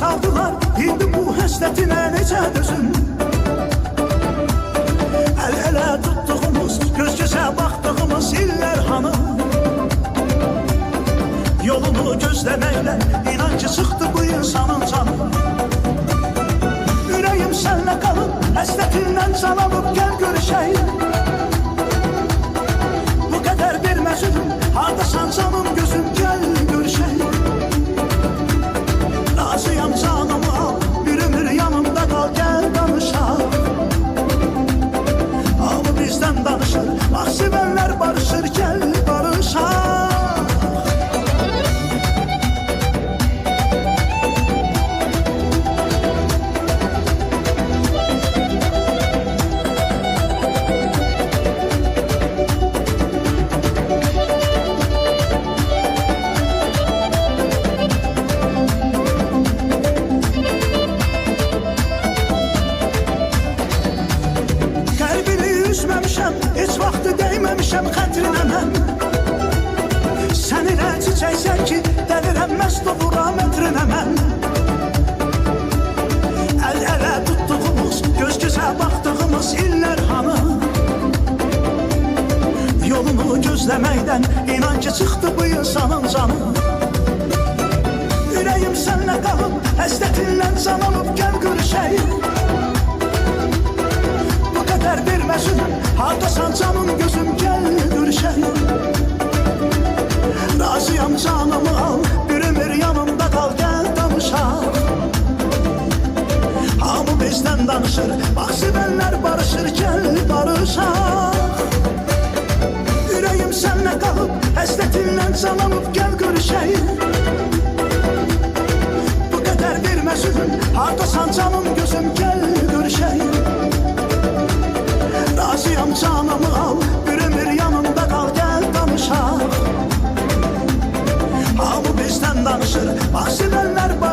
saldılar, indi bu həslətinə necə dözüm. Əl-ələ tutduğumuz, göz-gözə baxdığımız illər hanı? Yolunu gözləməklə inan ki çıxdı bu insanın canı. Ürəyim sənlə qalıb, həslətindən can alıb gəl görüşəyim. Bu qədər verməz ürüm, hardasan canım gözüm gəl görüşəyim. Razıyam canımı al, bir ömür yanımda qal gəl danışaq. Hamı bizdən danışır, bax sevənlər barışır gəl barışaq. Heç vaxtı dəyməmişəm xətrinə mən. Sən elə çiçəksən ki, dəlirəm məst oluram ətrinə mən. Əl-ələ tutduğumuz, göz-gözə baxdığımız illər hanı? Yolunu gözləməkdən inan ki çıxdı bu insanın canı. Ürəyim sənlə qalıb, həslətindən can alıb gəl görüşəyim. Bu qədər verməz ürüm, hardasan canım gözüm gəl görüşəyim. Razıyam canımı al, bir ömür yanımda qal gəl danışaq. Hamı bizdən danışır, bax sevənlər barışır gəl barışaq. Ürəyim sənlə qalıb, həslətindən can alıb gəl görüşəyim. Bu qədər verməz ürüm, hardasan canım gözüm gəl görüşəyim. Razıyam canımı al, bir ömür yanımda qal gəl danışaq. Hamı bizdən danışır, bax sevənlər barışır.